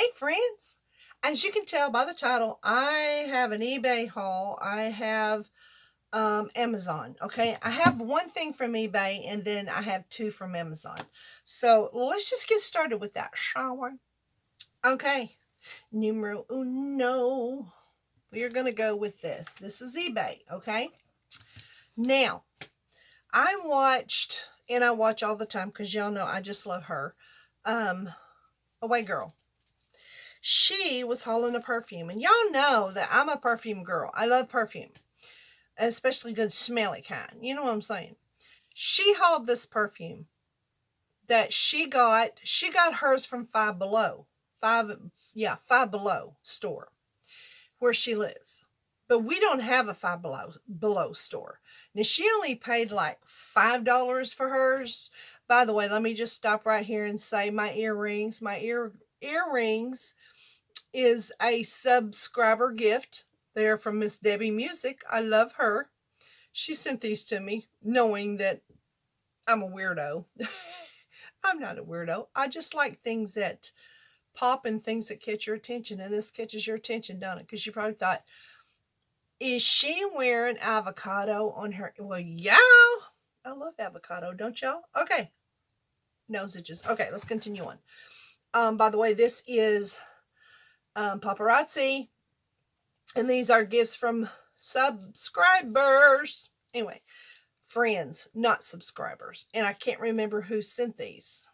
Hey friends, as you can tell by the title, I have an eBay haul. I have Amazon. Okay, I have one thing from eBay and then I have two from Amazon. So let's just get started with that, shall we? Okay, numero uno. We are going to go with this. This is eBay. Okay, now I watched, and I watch all the time because y'all know I just love her. Away Girl. She was hauling a perfume, and y'all know that I'm a perfume girl. I love perfume, especially good smelly kind. You know what I'm saying? She hauled this perfume that she got. She got hers from Five Below. Five Below store where she lives. But we don't have a Five Below store. Now she only paid like $5 for hers. By the way, let me just stop right here and say my earrings. Earrings is a subscriber gift. They're from Miss Debbie Music. I love her. She sent these to me knowing that I'm a weirdo. I'm not a weirdo. I just like things that pop and things that catch your attention. And this catches your attention, don't it? Because you probably thought, is she wearing avocado on her? Well, yeah. I love avocado, don't y'all? Okay. Nose itches. Okay, let's continue on. By the way, this is Paparazzi. And these are gifts from subscribers. Anyway, friends, not subscribers. And I can't remember who sent these.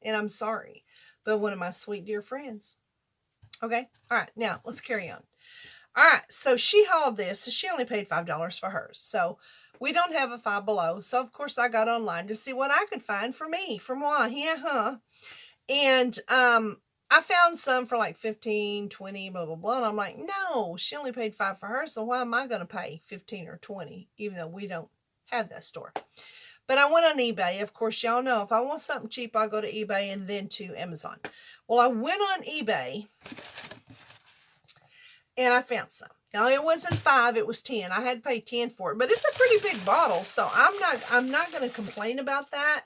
And I'm sorry. But one of my sweet dear friends. Okay. All right. Now let's carry on. All right. So she hauled this. So she only paid $5 for hers. So we don't have a Five Below. So of course I got online to see what I could find for me. For moi. Yeah, huh. And I found some for like 15, 20, blah, blah, blah. And I'm like, no, she only paid $5 for her. So why am I going to pay 15 or 20, even though we don't have that store? But I went on eBay. Of course, y'all know if I want something cheap, I go to eBay and then to Amazon. Well, I went on eBay and I found some. Now it wasn't 5, it was 10. I had to pay 10 for it, but it's a pretty big bottle. So I'm not going to complain about that.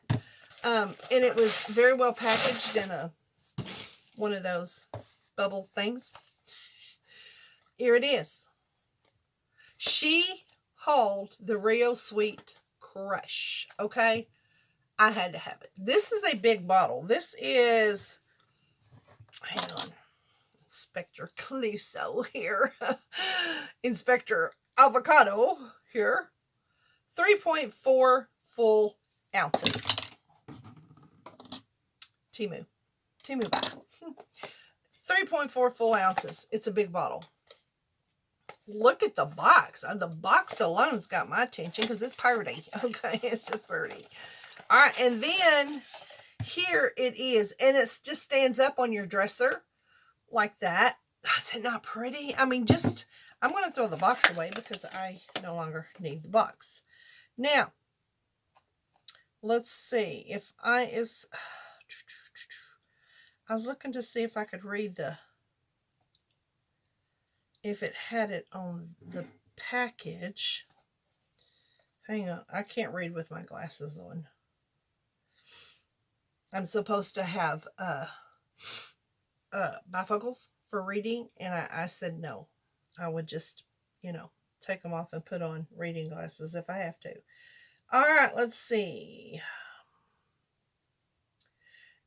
And it was very well packaged in one of those bubble things. Here it is. She hauled the Rio Sweet Crush. Okay. I had to have it. This is a big bottle. This is, hang on, Inspector Clouseau here. Inspector Avocado here. 3.4 full ounces. Temu buy. 3.4 full ounces. It's a big bottle. Look at the box. The box alone's got my attention because it's pretty. Okay, it's just pretty. All right, and then here it is. And it just stands up on your dresser like that. Is it not pretty? I mean, I'm going to throw the box away because I no longer need the box. Now, let's see if I was looking to see if I could read if it had it on the package. Hang on, I can't read with my glasses on. I'm supposed to have bifocals for reading, and I said no. I would just, take them off and put on reading glasses if I have to. All right, let's see.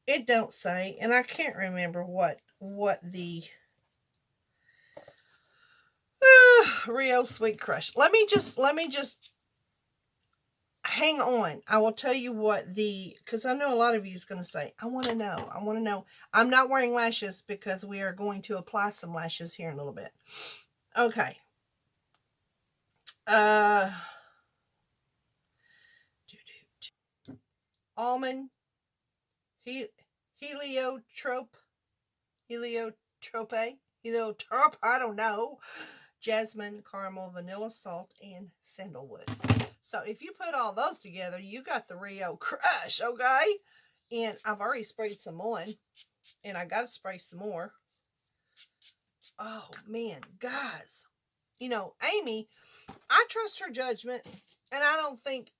It don't say, and I can't remember what the Rio Sweet Crush. Let me just hang on. I will tell you what because I know a lot of you is going to say, I want to know. I'm not wearing lashes because we are going to apply some lashes here in a little bit. Okay. Almond, heliotrope, I don't know. Jasmine, caramel, vanilla salt, and sandalwood. So if you put all those together, you got the Rio Crush, okay? And I've already sprayed some on, and I got to spray some more. Oh, man, guys. Amy, I trust her judgment, and I don't think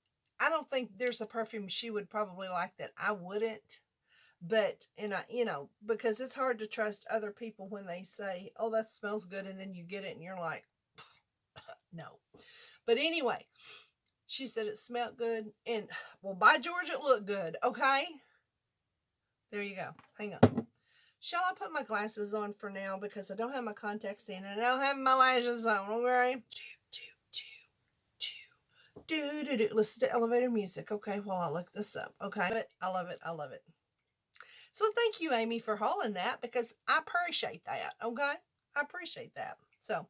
there's a perfume she would probably like that I wouldn't. But, and I, you know, because it's hard to trust other people when they say, oh, that smells good. And then you get it and you're like, no. But anyway, she said it smelled good. And, well, by George, it looked good. Okay. There you go. Hang on. Shall I put my glasses on for now because I don't have my contacts in and I don't have my lashes on, okay? Listen to elevator music, okay, while I look this up, okay? But I love it. I love it. So thank you, Amy, for hauling that because I appreciate that, okay? I appreciate that. So,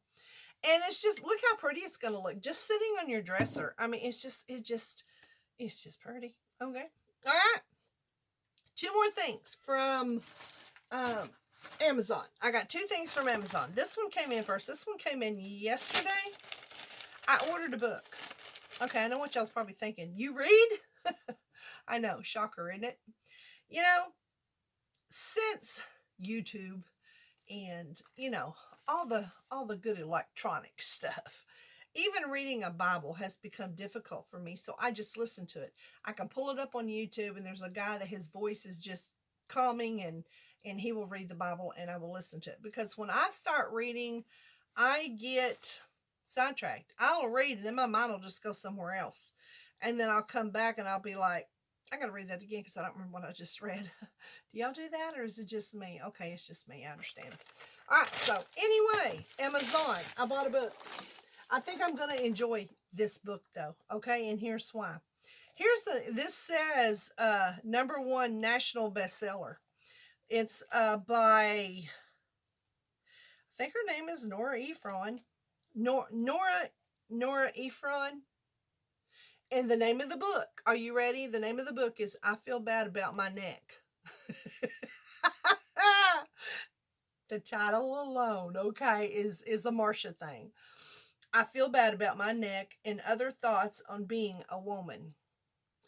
and it's just, look how pretty it's going to look just sitting on your dresser. I mean, it's just pretty, okay? All right. 2 more things from Amazon. I got 2 things from Amazon. This one came in first. This one came in yesterday. I ordered a book. Okay, I know what y'all's probably thinking. You read? I know, shocker, isn't it? You know, since YouTube and, you know, all the good electronic stuff, even reading a Bible has become difficult for me. So I just listen to it. I can pull it up on YouTube and there's a guy that his voice is just calming and he will read the Bible and I will listen to it. Because when I start reading, I get sidetracked. I'll read and then my mind will just go somewhere else. And then I'll come back and I'll be like, I got to read that again because I don't remember what I just read. Do y'all do that or is it just me? Okay, it's just me. I understand. All right, so anyway, Amazon. I bought a book. I think I'm going to enjoy this book though. Okay, and here's why. This says #1 national bestseller. It's by, I think her name is Nora Ephron. Nora Ephron. And the name of the book, are you ready? The name of the book is I Feel Bad About My Neck. The title alone, okay, is a Marsha thing. I feel bad about my neck and other thoughts on being a woman.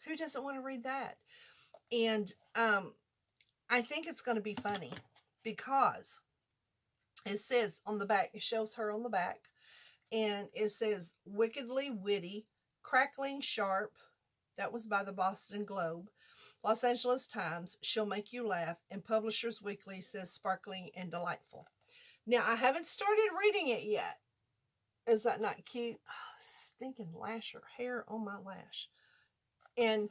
Who doesn't want to read that? And I think it's going to be funny because it says on the back, it shows her on the back, and it says wickedly witty, crackling sharp. That was by the Boston Globe. Los Angeles Times, she'll make you laugh. And Publishers Weekly says sparkling and delightful. Now, I haven't started reading it yet. Is that not cute? Oh, stinking lasher hair on my lash. And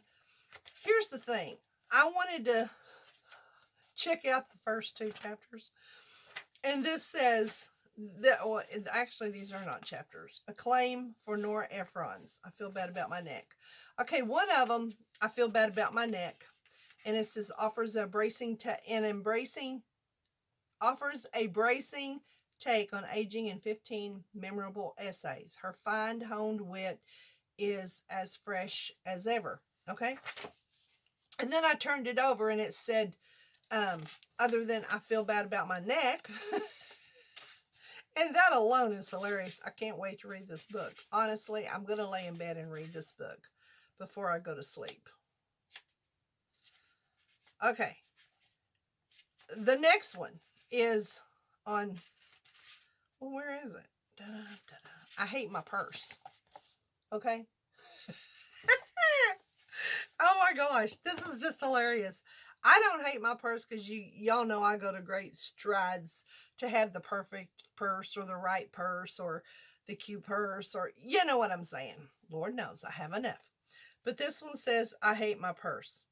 here's the thing. I wanted to check out the first 2 chapters. And this says, that, well, actually, these are not chapters. Acclaim for Nora Ephron's I Feel Bad About My Neck. Okay, one of them, I Feel Bad About My Neck. And it says, offers a bracing take on aging in 15 memorable essays. Her fine-honed wit is as fresh as ever. Okay? And then I turned it over and it said, other than I feel bad about my neck. And that alone is hilarious. I can't wait to read this book. Honestly, I'm going to lay in bed and read this book before I go to sleep. Okay. The next one is on, well, where is it? I hate my purse. Okay. Oh my gosh, this is just hilarious. I don't hate my purse because y'all know I go to great strides to have the perfect purse or the right purse or the cute purse or you know what I'm saying. Lord knows I have enough. But this one says, I hate my purse.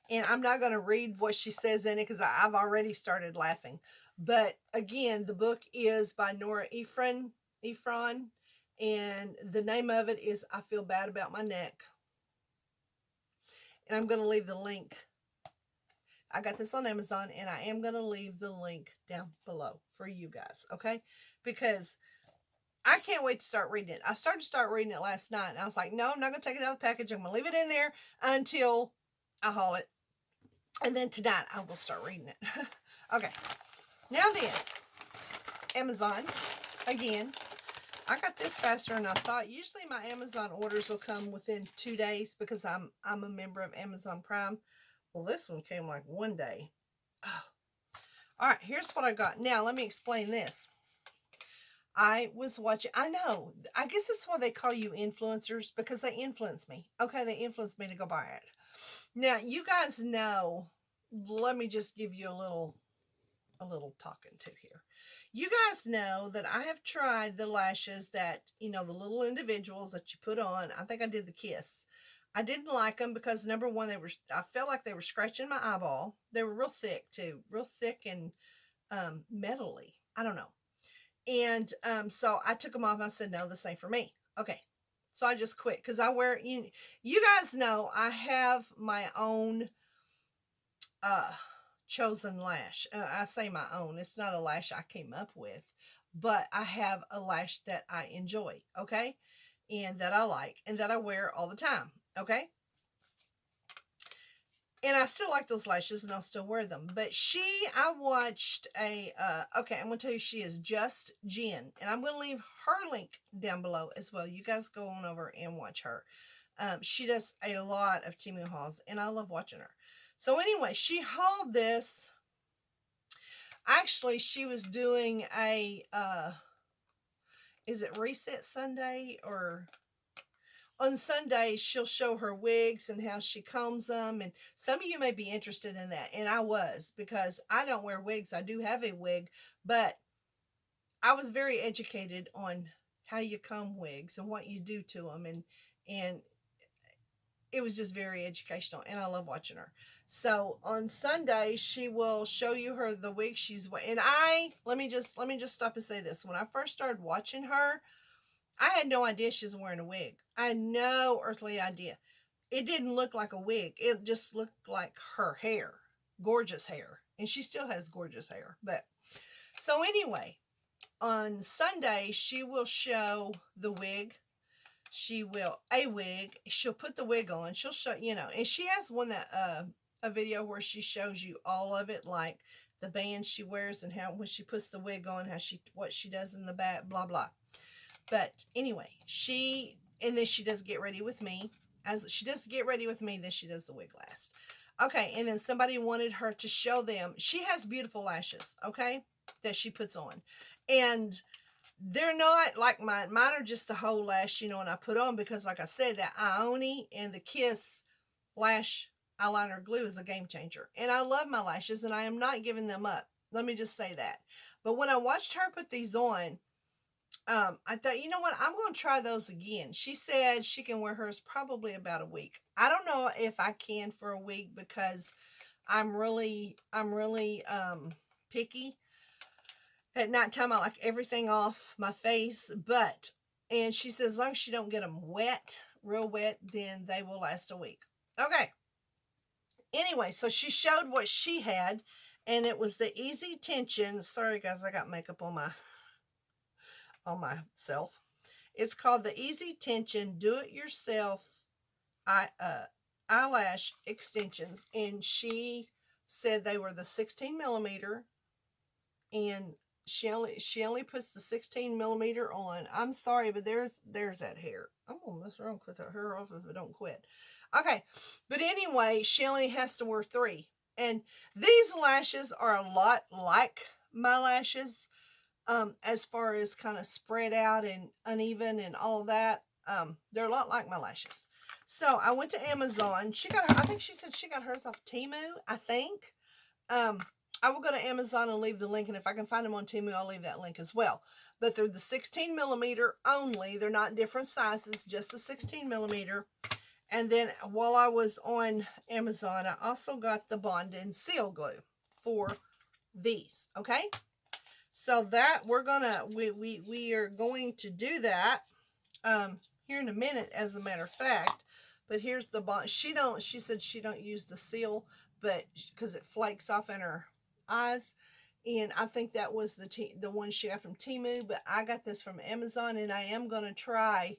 And I'm not going to read what she says in it because I've already started laughing. But again, the book is by Nora Ephron. And the name of it is I Feel Bad About My Neck. And I'm going to leave the link. I got this on Amazon and I am going to leave the link down below for you guys. Okay? Because I can't wait to start reading it. I started to start reading it last night. And I was like, no, I'm not going to take it out of the package. I'm going to leave it in there until I haul it. And then tonight I will start reading it. Okay. Now then, Amazon. Again, I got this faster than I thought. Usually my Amazon orders will come within 2 days because I'm a member of Amazon Prime. Well, this one came like 1 day. Oh. All right, here's what I got. Now, let me explain this. I was watching, I know, I guess that's why they call you influencers, because they influence me. Okay, they influence me to go buy it. Now, you guys know, let me just give you a little talking to here. You guys know that I have tried the lashes that, you know, the little individuals that you put on. I think I did the Kiss. I didn't like them because number one, I felt like they were scratching my eyeball. They were real thick too, real thick and metally. I don't know. And so I took them off. And I said, no, this ain't for me. Okay. So I just quit because I wear, you guys know I have my own chosen lash. I say my own. It's not a lash I came up with, but I have a lash that I enjoy. Okay. And that I like and that I wear all the time. Okay. And I still like those lashes and I'll still wear them. But I watched okay, I'm going to tell you she is just JENN. And I'm going to leave her link down below as well. You guys go on over and watch her. She does a lot of Temu hauls and I love watching her. So anyway, she hauled this. Actually, she was doing a, is it Reset Sunday or... On Sundays, she'll show her wigs and how she combs them. And some of you may be interested in that. And I was, because I don't wear wigs. I do have a wig, but I was very educated on how you comb wigs and what you do to them. And it was just very educational. And I love watching her. So on Sunday, she will show you the wig she's wearing. And let me just stop and say this. When I first started watching her, I had no idea she was wearing a wig. I had no earthly idea. It didn't look like a wig. It just looked like her hair. Gorgeous hair. And she still has gorgeous hair. But so anyway, on Sunday, she will show the wig. She'll put the wig on. She'll show, and she has one that, a video where she shows you all of it, like the band she wears and how, when she puts the wig on, what she does in the back, blah, blah. But anyway, and then she does get ready with me. As she does get ready with me, then she does the wig last. Okay, and then somebody wanted her to show them. She has beautiful lashes, okay, that she puts on. And they're not like mine. Mine are just the whole lash, and I put on because, like I said, that Ione and the Kiss lash eyeliner glue is a game changer. And I love my lashes, and I am not giving them up. Let me just say that. But when I watched her put these on, I thought, you know what? I'm going to try those again. She said she can wear hers probably about a week. I don't know if I can for a week because I'm really picky. At nighttime, I like everything off my face, and she says as long as she don't get them wet, real wet, then they will last a week. Okay. Anyway, so she showed what she had, and it was the Easy Tension. Sorry, guys, I got makeup on myself. It's called the Easy Tension Do-It-Yourself eyelash extensions, and she said they were the 16 millimeter, and she only puts the 16 millimeter on. I'm sorry, but there's that hair. I'm gonna mess around and cut that hair off if it don't quit. Okay, but anyway, she only has to wear 3, and these lashes are a lot like my lashes. As far as kind of spread out and uneven and all of that, they're a lot like my lashes. So I went to Amazon. I think she said she got hers off Temu, I think. I will go to Amazon and leave the link, and if I can find them on Temu, I'll leave that link as well. But they're the 16 millimeter only. They're not different sizes, just the 16 millimeter. And then while I was on Amazon, I also got the Bond and Seal glue for these, okay? So that we are going to do that here in a minute, as a matter of fact. But here's the bond. She said she don't use the seal, but because it flakes off in her eyes. And I think that was the one she got from Temu, but I got this from Amazon, and I am going to try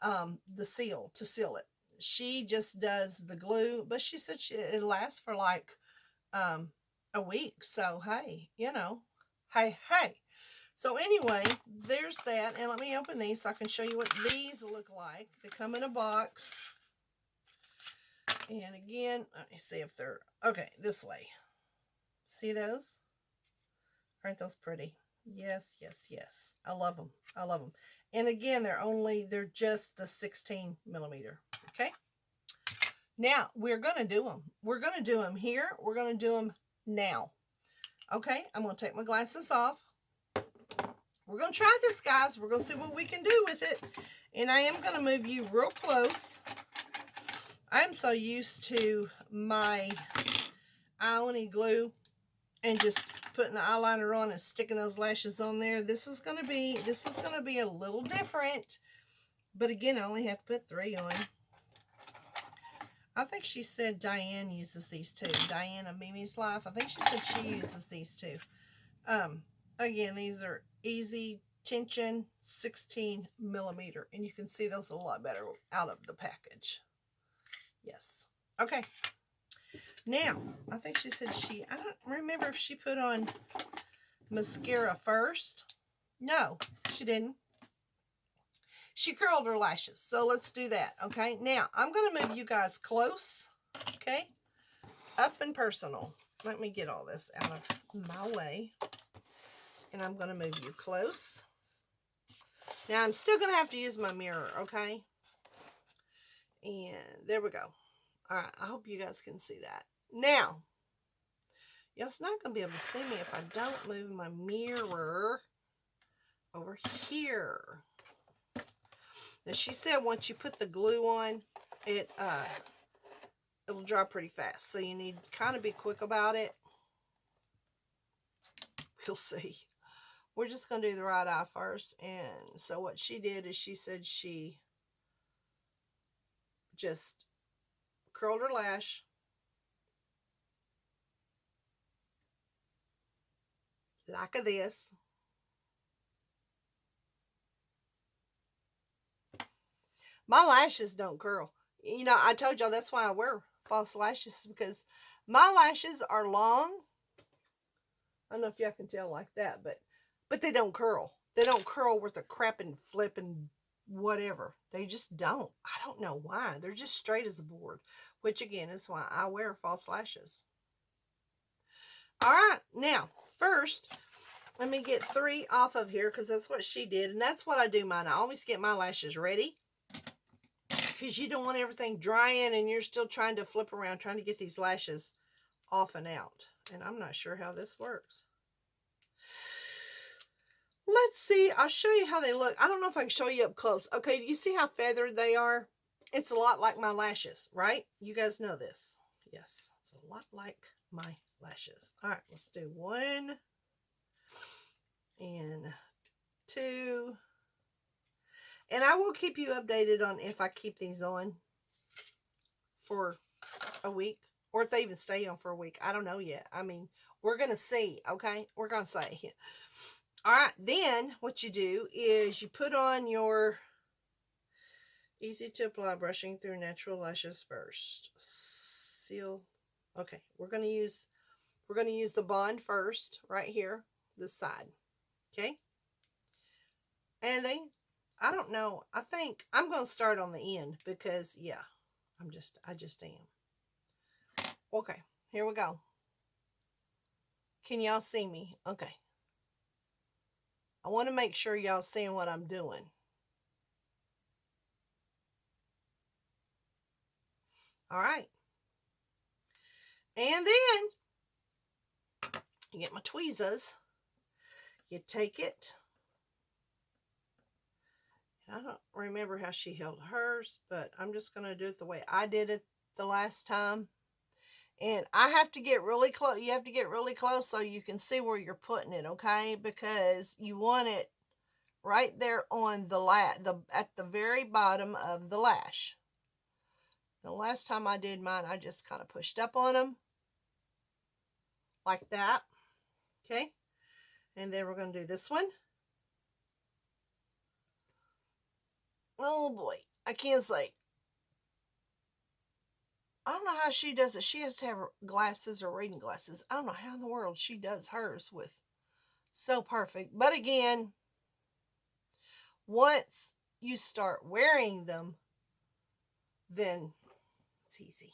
the seal to seal it. She just does the glue, but she said it lasts for like a week. So hey, hey. So anyway, there's that. And let me open these so I can show you what these look like. They come in a box. And again, let me see if they're... Okay, this way. See those? Aren't those pretty? Yes, yes, yes. I love them. I love them. And again, they're just the 16 millimeter. Okay? Now, we're going to do them. We're going to do them here. We're going to do them now. Okay, I'm going to take my glasses off. We're going to try this, guys. We're going to see what we can do with it. And I am going to move you real close. I'm so used to my ioni glue and just putting the eyeliner on and sticking those lashes on there. This is going to be a little different. But again, I only have to put 3 on. I think she said Diane uses these too. Diane of Mimi's Life. I think she said she uses these too. Again, these are easy tension 16 millimeter. And you can see those a lot better out of the package. Yes. Okay. Now, I think she said I don't remember if she put on mascara first. No, she didn't. She curled her lashes, so let's do that, okay? Now, I'm going to move you guys close, okay? Up and personal. Let me get all this out of my way. And I'm going to move you close. Now, I'm still going to have to use my mirror, okay? And there we go. All right, I hope you guys can see that. Now, y'all's not going to be able to see me if I don't move my mirror over here. Now, she said once you put the glue on, it'll dry pretty fast. So you need to kind of be quick about it. We'll see. We're just going to do the right eye first. And so what she did is she said she just curled her lash. Like this. My lashes don't curl. You know, I told y'all that's why I wear false lashes, because my lashes are long. I don't know if y'all can tell like that, but they don't curl. They don't curl with a crap and flip and whatever. They just don't. I don't know why. They're just straight as a board, which again is why I wear false lashes. All right, now first, let me get 3 off of here because that's what she did, and that's what I do mine. I always get my lashes ready, because you don't want everything drying and you're still trying to flip around, trying to get these lashes off and out. And I'm not sure how this works. Let's see. I'll show you how they look. I don't know if I can show you up close. Okay, do you see how feathered they are? It's a lot like my lashes, right? You guys know this. Yes, it's a lot like my lashes. All right, let's do 1 and 2. And I will keep you updated on if I keep these on for a week, or if they even stay on for a week. I don't know yet. I mean, we're going to see, okay? We're going to see. All right, then what you do is you put on your easy to apply brushing through natural lashes first. Seal. Okay, we're going to use the bond first right here, this side. Okay? And then I don't know. I think I'm going to start on the end because, yeah, I just am. Okay, here we go. Can y'all see me? Okay. I want to make sure y'all seeing what I'm doing. All right. And then you get my tweezers. You take it. I don't remember how she held hers, but I'm just going to do it the way I did it the last time. And I have to get really close. You have to get really close so you can see where you're putting it, okay? Because you want it right there on at the very bottom of the lash. The last time I did mine, I just kind of pushed up on them like that, okay? And then we're going to do this one. Oh boy, I can't say. I don't know how she does it. She has to have glasses or reading glasses. I don't know how in the world she does hers with so perfect. But again, once you start wearing them, then it's easy.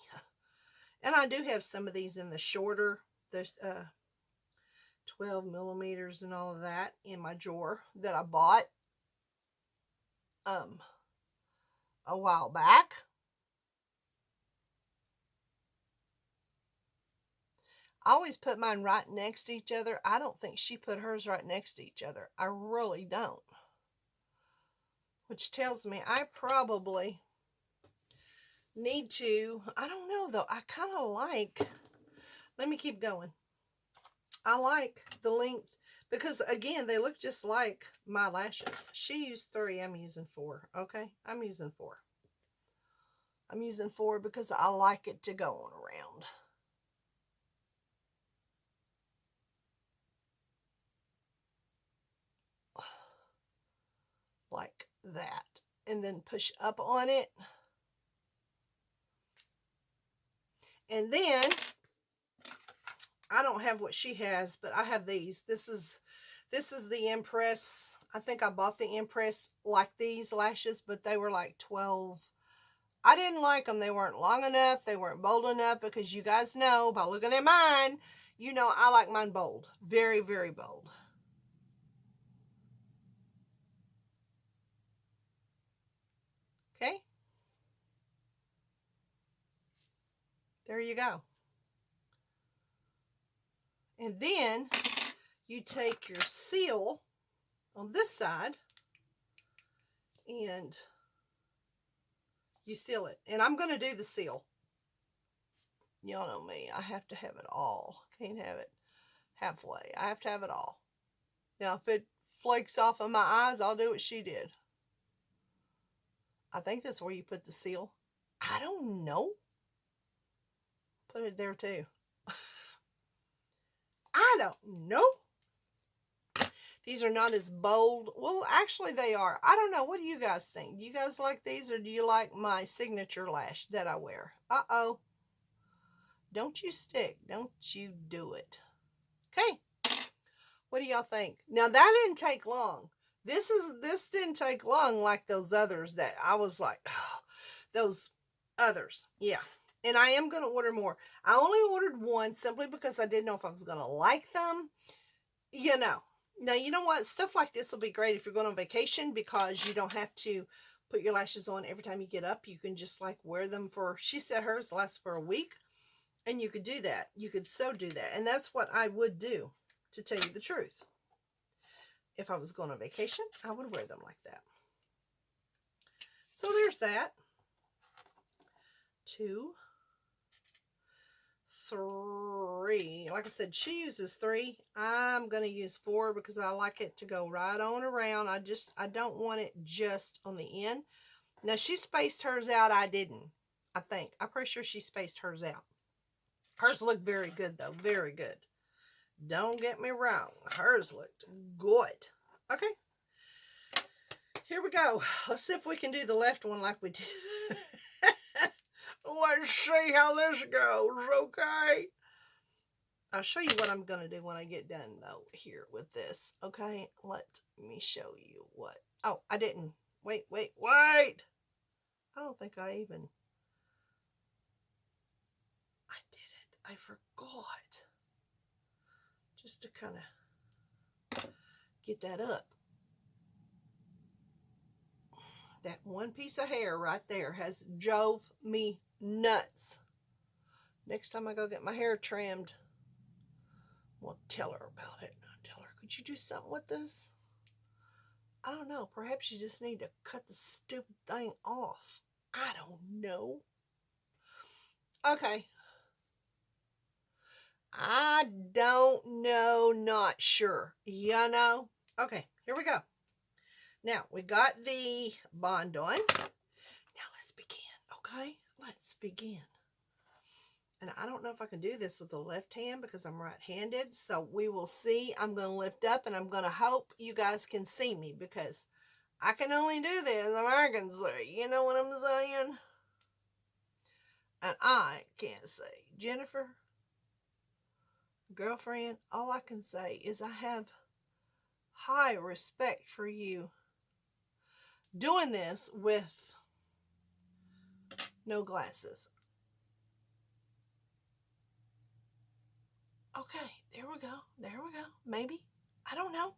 And I do have some of these in the shorter, there's 12 millimeters and all of that in my drawer that I bought a while back. I always put mine right next to each other. I don't think she put hers right next to each other. I really don't. Which tells me I probably need to, I don't know though, I kind of like, let me keep going. I like the length because again, they look just like my lashes. She used 3, I'm using 4, okay? I'm using 4. I'm using 4 because I like it to go on around. Like that. And then push up on it. And then, I don't have what she has, but I have these. This is the Impress. I think I bought the Impress like these lashes, but they were like 12. I didn't like them. They weren't long enough. They weren't bold enough because you guys know by looking at mine, you know I like mine bold. Very, very bold. Okay. There you go. And then you take your seal on this side and you seal it. And I'm going to do the seal. Y'all know me. I have to have it all. Can't have it halfway. I have to have it all. Now, if it flakes off of my eyes, I'll do what she did. I think that's where you put the seal. I don't know. Put it there too. I don't know. These are not as bold. Well, actually they are. I don't know. What do you guys think? Do you guys like these or do you like my signature lash that I wear? Uh-oh. Don't you stick. Don't you do it. Okay. What do y'all think? Now that didn't take long. This didn't take long like those others that I was like, oh, those others. Yeah. And I am going to order more. I only ordered one simply because I didn't know if I was going to like them. You know. Now, you know what? Stuff like this will be great if you're going on vacation because you don't have to put your lashes on every time you get up. You can just like wear them for, she said hers lasts for a week. And you could do that. You could so do that. And that's what I would do, to tell you the truth. If I was going on vacation, I would wear them like that. So there's that. 2, 3. Like I said, she uses 3. I'm going to use 4 because I like it to go right on around. I don't want it just on the end. Now, she spaced hers out. I didn't, I think. I'm pretty sure she spaced hers out. Hers looked very good, though. Very good. Don't get me wrong. Hers looked good. Okay. Here we go. Let's see if we can do the left one like we did. Let's see how this goes, okay? I'll show you what I'm going to do when I get done, though, here with this. Okay? Let me show you what. Oh, I didn't. Wait. I don't think I even. I didn't. I forgot. Just to kind of get that up. That one piece of hair right there has drove me nuts. Next time I go get my hair trimmed, I'll tell her about it. I'll tell her, could you do something with this? I don't know. Perhaps you just need to cut the stupid thing off. I don't know. Okay. I don't know. Not sure. You know? Okay. Here we go. Now, we got the bond on. Now, let's begin. Okay? Let's begin. And I don't know if I can do this with the left hand because I'm right-handed. So we will see. I'm going to lift up and I'm going to hope you guys can see me because I can only do this if I can see. You know what I'm saying? And I can't say, Jennifer, girlfriend, all I can say is I have high respect for you doing this with no glasses. Okay, there we go. There we go. Maybe. I don't know.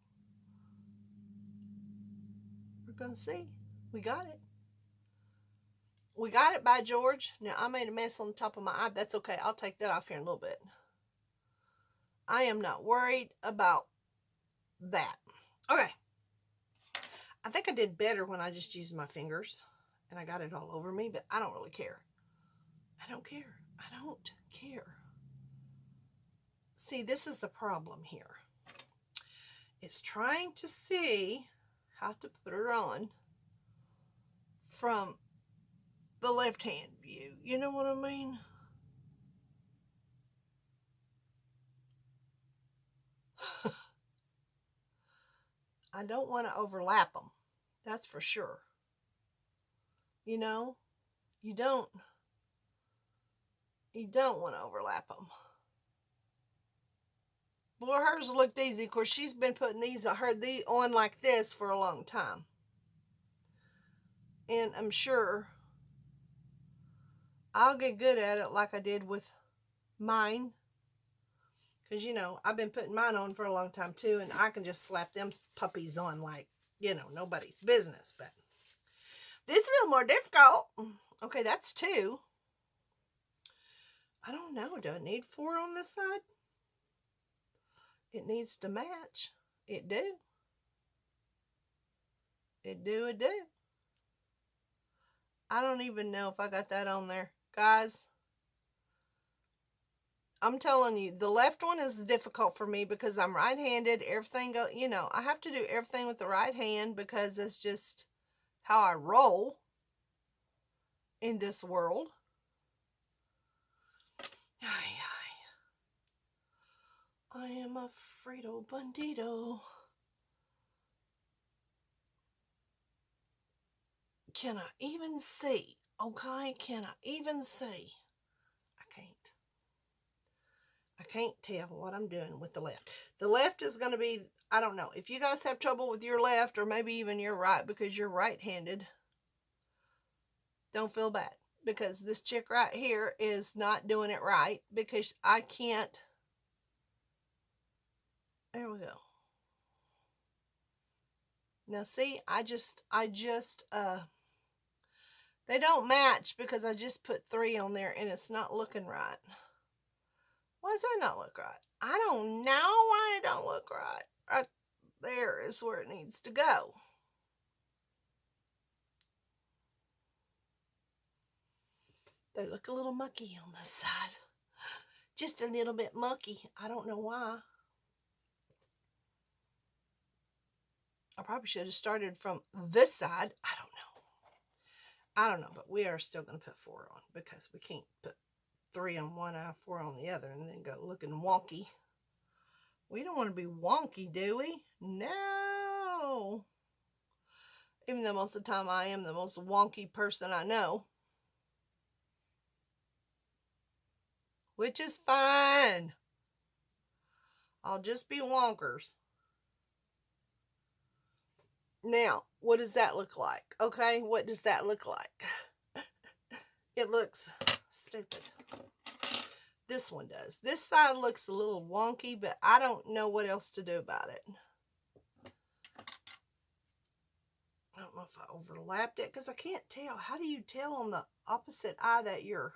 We're going to see. We got it. We got it, by George. Now, I made a mess on the top of my eye. That's okay. I'll take that off here in a little bit. I am not worried about that. Okay. I think I did better when I just used my fingers and I got it all over me, but I don't really care. I don't care. I don't care. See, this is the problem here. It's trying to see how to put it on from the left-hand view. You know what I mean? I don't want to overlap them. That's for sure. You know, you don't want to overlap them. Boy, hers looked easy. Of course, she's been putting these on like this for a long time. And I'm sure I'll get good at it like I did with mine. Because, you know, I've been putting mine on for a long time too. And I can just slap them puppies on like, you know, nobody's business. But this is a little more difficult. Okay, that's 2. I don't know. Do I need 4 on this side? It needs to match. It do. It do. I don't even know if I got that on there. Guys, I'm telling you, the left one is difficult for me because I'm right-handed. Everything you know, I have to do everything with the right hand because it's just how I roll in this world. I am a Frito Bandito. Can I even see? Okay, can I even see? I can't. I can't tell what I'm doing with the left. The left is going to be, I don't know. If you guys have trouble with your left or maybe even your right because you're right-handed, don't feel bad. Because this chick right here is not doing it right because I can't. There we go. Now see, they don't match because I just put 3 on there and it's not looking right. Why does that not look right? I don't know why it don't look right. Right there is where it needs to go. They look a little mucky on this side. Just a little bit mucky. I don't know why. I probably should have started from this side. I don't know, but we are still going to put 4 on because we can't put 3 on one eye, 4 on the other, and then go looking wonky. We don't want to be wonky, do we? No. Even though most of the time I am the most wonky person I know. Which is fine. I'll just be wonkers. Now, what does that look like? Okay, what does that look like? It looks stupid. This one does. This side looks a little wonky, but I don't know what else to do about it. I don't know if I overlapped it because I can't tell. How do you tell on the opposite eye that you're...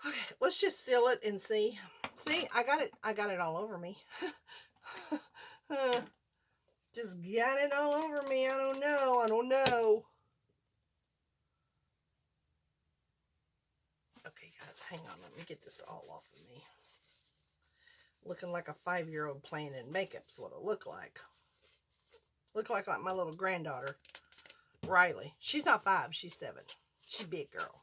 Okay, let's just seal it and see. See, I got it all over me. Just got it all over me. I don't know. Okay, guys, hang on. Let me get this all off of me. Looking like a 5-year-old playing in makeup's what it look like. Look like my little granddaughter, Riley. She's not 5, she's 7. She's a big girl.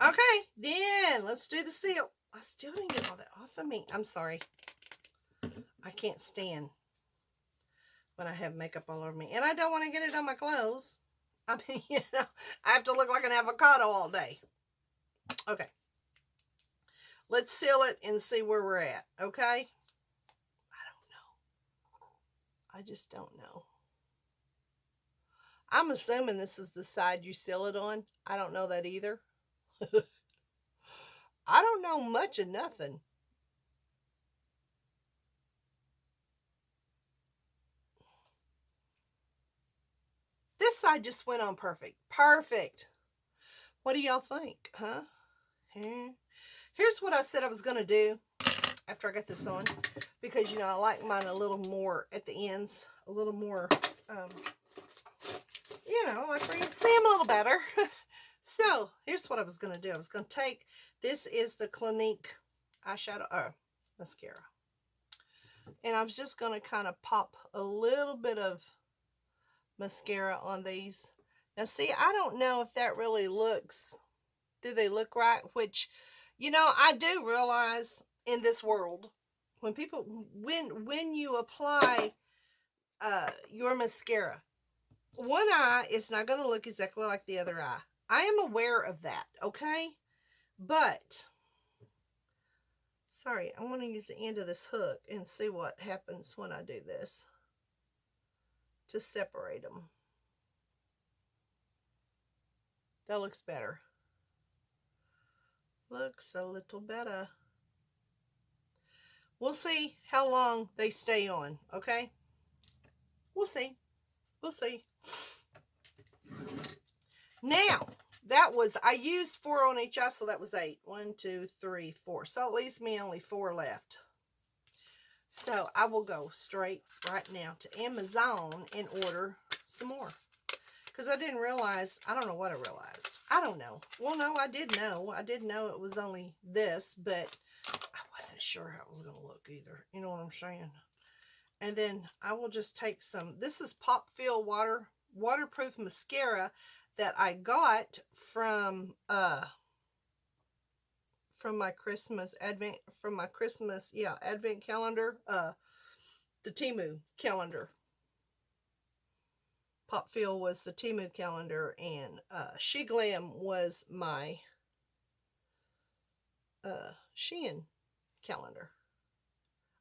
Okay, then let's do the seal. I still didn't get all that off of me. I'm sorry. I can't stand when I have makeup all over me. And I don't want to get it on my clothes. I mean, you know, I have to look like an avocado all day. Okay. Let's seal it and see where we're at, okay? I don't know. I just don't know. I'm assuming this is the side you seal it on. I don't know that either. I don't know much of nothing. This side just went on perfect. Perfect. What do y'all think, huh? Here's what I said I was going to do after I got this on. Because, you know, I like mine a little more at the ends. A little more, you know, like where you can see them a little better. So, here's what I was going to do. I was going to take, this is the Clinique eyeshadow, mascara. And I was just going to kind of pop a little bit of mascara on these. Now, see, I don't know if that really looks, do they look right? Which, you know, I do realize in this world, when people, when you apply your mascara, one eye is not going to look exactly like the other eye. I am aware of that, okay? But, sorry, I want to use the end of this hook and see what happens when I do this to separate them. That looks better. Looks a little better. We'll see how long they stay on, okay? We'll see. We'll see. Now, that was, I used 4 on each eye, so that was 8. 1, 2, 3, 4. So it leaves me only 4 left. So I will go straight right now to Amazon and order some more. Because I didn't realize, I don't know what I realized. I don't know. Well, no, I did know. I did know it was only this, but I wasn't sure how it was going to look either. You know what I'm saying? And then I will just take some, this is Pop Fill waterproof mascara that I got from my Christmas advent calendar, the Temu calendar. Pop Fill was the Temu calendar, and She Glam was my Shein calendar.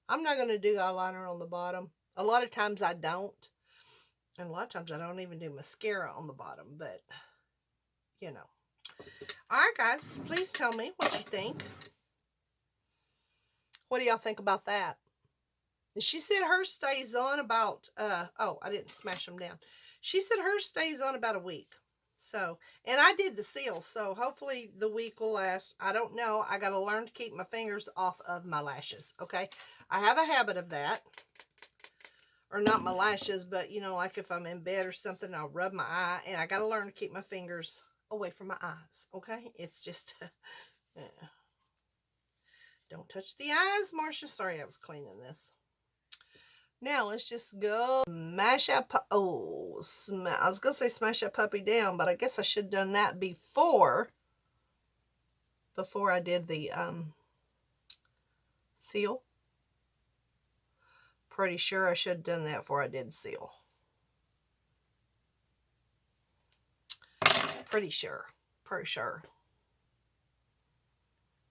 I'm not going to do eyeliner on the bottom. A lot of times I don't. And a lot of times I don't even do mascara on the bottom. But, you know. Alright, guys. Please tell me what you think. What do y'all think about that? And she said hers stays on about, oh, I didn't smash them down. She said hers stays on about a week. So, and I did the seal, so hopefully the week will last. I don't know. I got to learn to keep my fingers off of my lashes, okay? I have a habit of that. Or not my lashes, but, you know, like if I'm in bed or something, I'll rub my eye. And I got to learn to keep my fingers away from my eyes, okay? It's just, don't touch the eyes, Marsha. Sorry, I was cleaning this. Now, let's just go smash that, I was going to say smash that puppy down, but I guess I should have done that before I did the seal. Pretty sure I should have done that before I did seal. Pretty sure.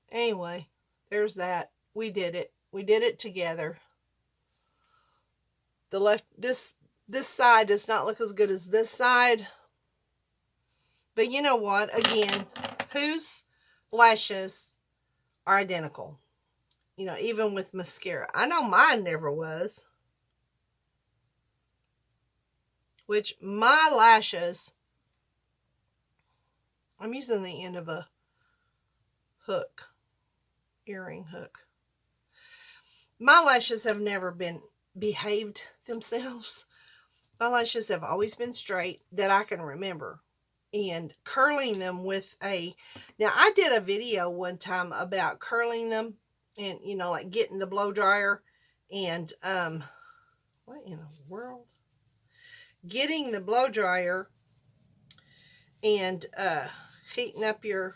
Anyway, there's that. We did it. We did it together. The left, this side does not look as good as this side. But you know what? Again, whose lashes are identical? You know, even with mascara. I know mine never was. Which my lashes, I'm using the end of a hook, earring hook. My lashes have never behaved themselves. My lashes have always been straight that I can remember. And curling them with now I did a video one time about curling them and, you know, like getting the blow dryer and, what in the world? Getting the blow dryer and, heating up your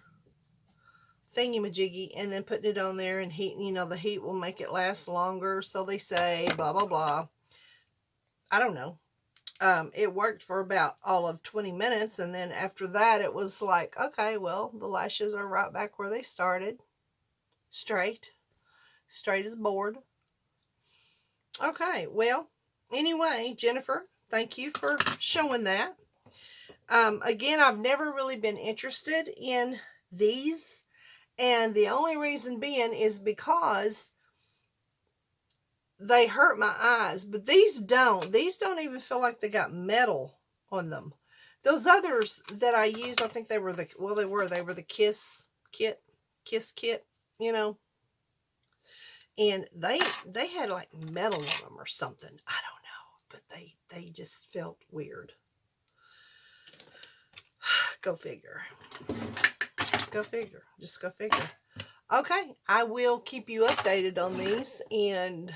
thingy-majiggy and then putting it on there and heating, you know, the heat will make it last longer. So they say, blah, blah, blah. I don't know. It worked for about all of 20 minutes. And then after that, it was like, okay, well, the lashes are right back where they started. Straight as a board. Okay, well, anyway, Jennifer, thank you for showing that. Again, I've never really been interested in these. And the only reason being is because they hurt my eyes. But these don't. These don't even feel like they got metal on them. Those others that I used, I think they were the, well, they were the Kiss Kit. you know. And they had like metal on them or something. I don't know, but they just felt weird. Go figure. Go figure. Just go figure. Okay, I will keep you updated on these, and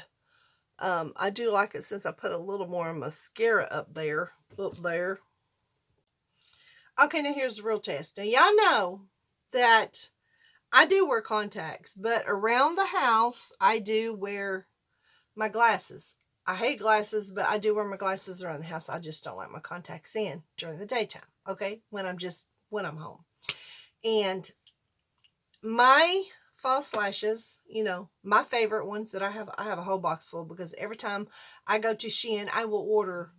I do like it since I put a little more mascara up there. Okay, now here's the real test. Now, y'all know that I do wear contacts, but around the house, I do wear my glasses. I hate glasses, but I do wear my glasses around the house. I just don't like my contacts in during the daytime, okay? When I'm home. And my false lashes, you know, my favorite ones that I have a whole box full, because every time I go to Shein, I will order,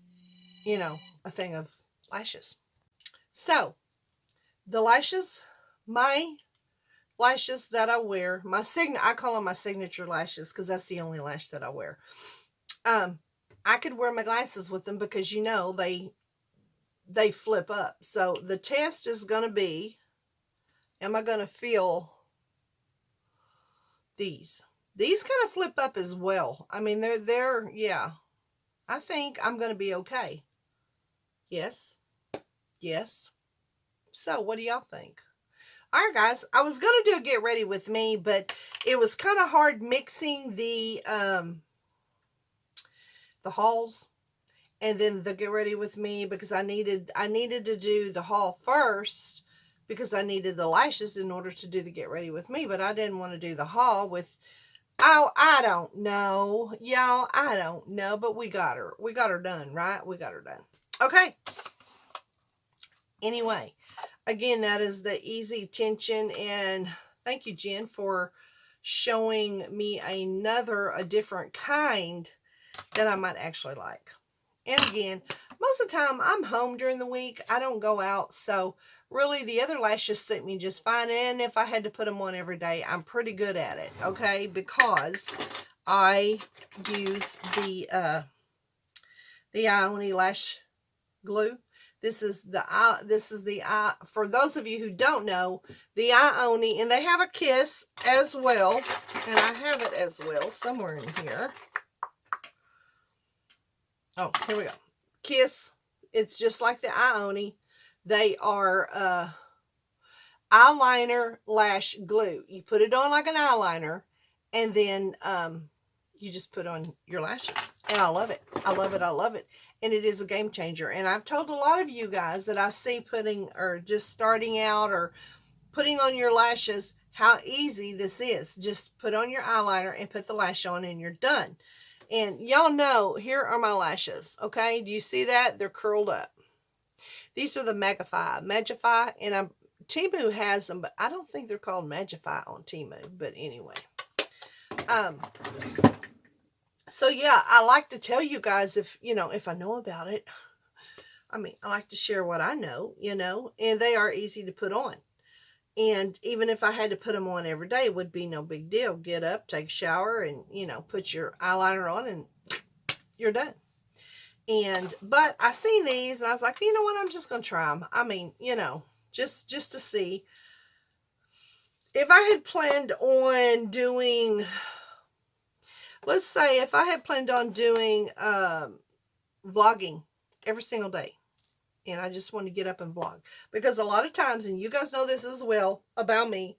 you know, a thing of lashes. So, the lashes, my lashes that I wear, I call them my signature lashes because that's the only lash that I wear. I could wear my glasses with them because, you know, they flip up. So the test is going to be, am I going to feel these? These kind of flip up as well. I mean, they're, yeah. I think I'm going to be okay. Yes. Yes. So what do y'all think? All right, guys, I was going to do a get ready with me, but it was kind of hard mixing the hauls and then the get ready with me, because I needed to do the haul first because I needed the lashes in order to do the get ready with me, but I didn't want to do the haul with, oh, I don't know, y'all, I don't know, but we got her done, right? We got her done. Okay. Anyway, again, that is the Easy Tension, and thank you, Jen, for showing me a different kind that I might actually like. And again, most of the time I'm home during the week. I don't go out, so really the other lashes suit me just fine. And if I had to put them on every day, I'm pretty good at it, okay? Because I use the IONI lash glue. This is the for those of you who don't know, the IONI, and they have a Kiss as well, and I have it as well somewhere in here. Oh, here we go. Kiss. It's just like the IONI. They are eyeliner lash glue. You put it on like an eyeliner, and then you just put on your lashes. And I love it. I love it. I love it. And it is a game changer. And I've told a lot of you guys that I see putting, or just starting out, or putting on your lashes, how easy this is. Just put on your eyeliner and put the lash on, and you're done. And y'all know, here are my lashes, okay? Do you see that? They're curled up. These are the Magify, and Temu has them, but I don't think they're called Magify on Temu, but anyway. So yeah, I like to tell you guys, if I know about it. I mean, I like to share what I know, and they are easy to put on. And even if I had to put them on every day, it would be no big deal. Get up, take a shower, and, put your eyeliner on, and you're done. But I seen these, and I was like, you know what? I'm just going to try them. I mean, just to see. If I had planned on doing, let's say if I had planned on doing vlogging every single day, and I just want to get up and vlog. Because a lot of times, and you guys know this as well about me,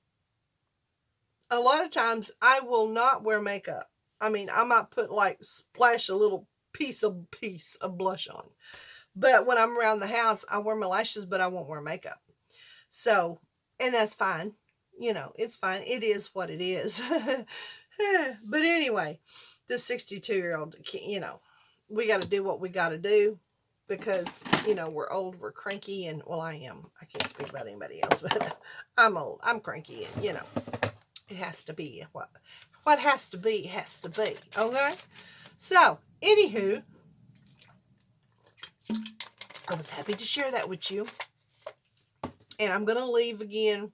a lot of times I will not wear makeup. I mean, I might put splash a little piece of blush on. But when I'm around the house, I wear my lashes, but I won't wear makeup. So, and that's fine. It's fine. It is what it is. But anyway, this 62-year-old, we got to do what we got to do. Because, we're old, we're cranky, and, well, I am. I can't speak about anybody else, but I'm old, I'm cranky, and, it has to be. What has to be, has to be, okay? So, anywho, I was happy to share that with you. And I'm going to leave again.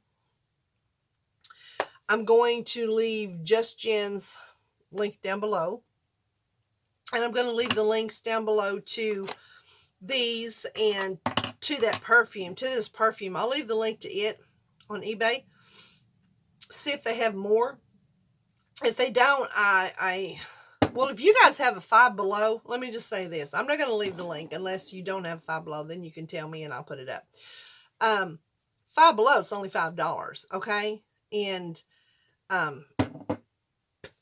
I'm going to leave Just Jenn's link down below. And I'm going to leave the links down below to these and to this perfume. I'll leave the link to it on eBay. see if they have more. If they don't, well, if you guys have a Five Below, let me just say this. I'm not going to leave the link unless you don't have Five Below. Then you can tell me and I'll put it up. Five Below, it's only $5, okay? And I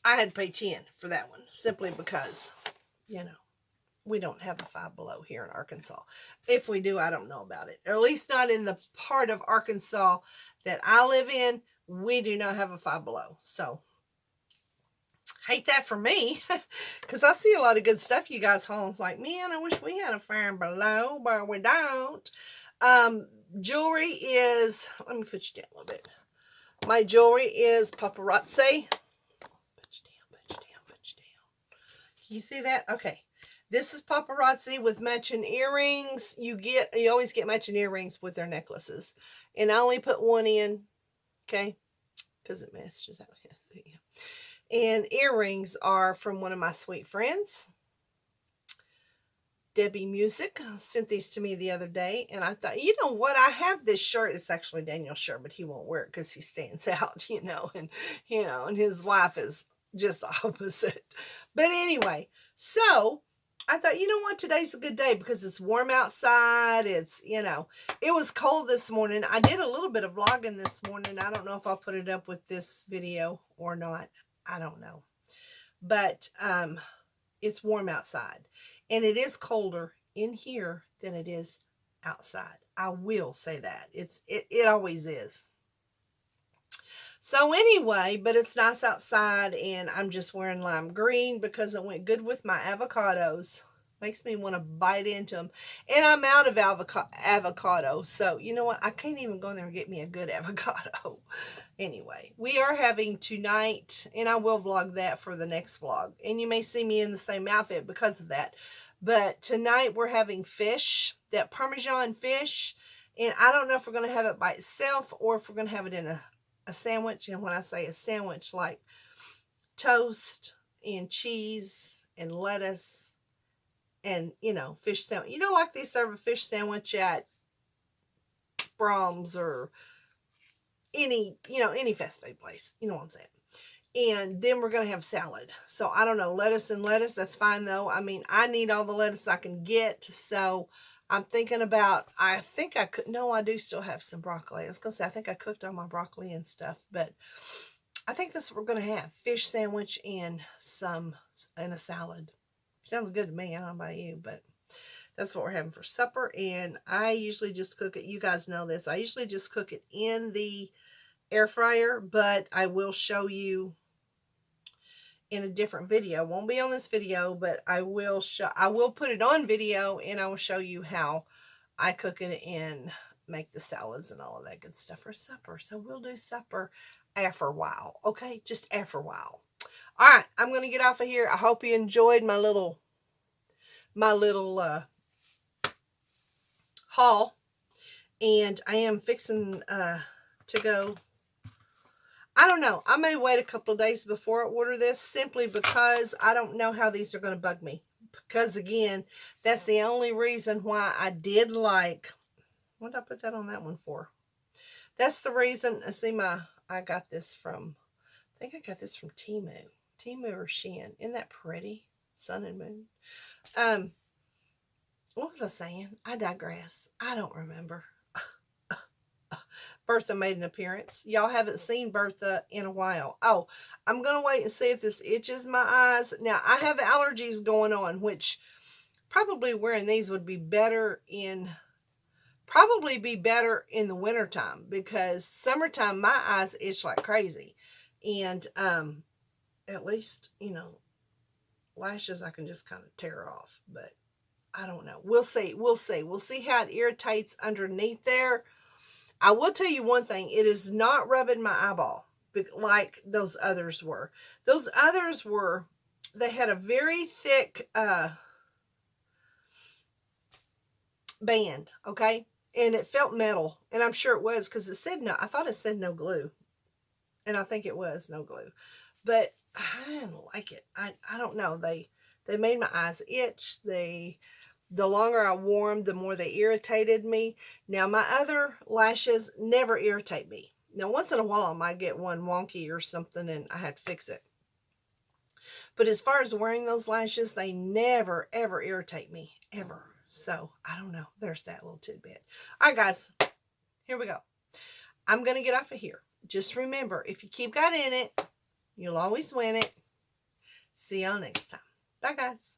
had to pay 10 for that one simply because, you know, we don't have a Five Below here in Arkansas. If we do, I don't know about it. Or at least not in the part of Arkansas that I live in. We do not have a Five Below. So, hate that for me. Because I see a lot of good stuff you guys haul. It's like, man, I wish we had a Five Below, but we don't. Jewelry is, let me put you down a little bit. My jewelry is Paparazzi. Put you down. You see that? Okay. This is Paparazzi with matching earrings. You always get matching earrings with their necklaces. And I only put one in, okay? Because it matches out. And earrings are from one of my sweet friends, Debbie Music. Sent these to me the other day. And I thought, you know what? I have this shirt. It's actually Daniel's shirt, but he won't wear it because he stands out, and his wife is just opposite. But anyway, so I thought, you know what, today's a good day because it's warm outside. It's, it was cold this morning. I did a little bit of vlogging this morning. I don't know if I'll put it up with this video or not. I don't know. But it's warm outside. And it is colder in here than it is outside. I will say that. It always is. So anyway, but it's nice outside, and I'm just wearing lime green because it went good with my avocados. Makes me want to bite into them. And I'm out of avocado. So, you know what? I can't even go in there and get me a good avocado. Anyway, we are having tonight, and I will vlog that for the next vlog. And you may see me in the same outfit because of that. But tonight we're having fish, that Parmesan fish. And I don't know if we're going to have it by itself or if we're going to have it in a sandwich. And when I say a sandwich, like toast and cheese and lettuce and, fish sandwich. Like they serve a fish sandwich at Brahms or any fast food place. You know what I'm saying? And then we're going to have salad. So I don't know, lettuce and lettuce. That's fine though. I mean, I need all the lettuce I can get. So I'm thinking about, I do still have some broccoli. I was going to say, I think I cooked all my broccoli and stuff, but I think that's what we're going to have. Fish sandwich and a salad. Sounds good to me. I don't know about you, but that's what we're having for supper. And I usually just cook it. You guys know this. I usually just cook it in the air fryer, but I will show you in a different video. It won't be on this video, but I will put it on video, and I will show you how I cook it and make the salads and all of that good stuff for supper. So we'll do supper after a while, okay? Just after a while. All right, I'm going to get off of here. I hope you enjoyed my little haul. And I am fixing to go. I don't know. I may wait a couple of days before I order this simply because I don't know how these are going to bug me. Because again, that's the only reason why I did like, what did I put that on that one for? That's the reason. I got this from, I think I got this from Temu or Shein. Isn't that pretty? Sun and moon. What was I saying? I digress. I don't remember. Bertha made an appearance. Y'all haven't seen Bertha in a while. Oh, I'm going to wait and see if this itches my eyes. Now, I have allergies going on, which probably wearing these would be better in the wintertime, because summertime, my eyes itch like crazy. And at least, lashes I can just kind of tear off, but I don't know. We'll see. We'll see how it irritates underneath there. I will tell you one thing. It is not rubbing my eyeball like those others were. Those others were, they had a very thick band, okay? And it felt metal. And I'm sure it was because it said no. I thought it said no glue. And I think it was no glue. But I didn't like it. I don't know. They made my eyes itch. The longer I wore them, the more they irritated me. Now, my other lashes never irritate me. Now, once in a while, I might get one wonky or something and I have to fix it. But as far as wearing those lashes, they never, ever irritate me, ever. So, I don't know. There's that little tidbit. All right, guys. Here we go. I'm going to get off of here. Just remember, if you keep God in it, you'll always win it. See y'all next time. Bye, guys.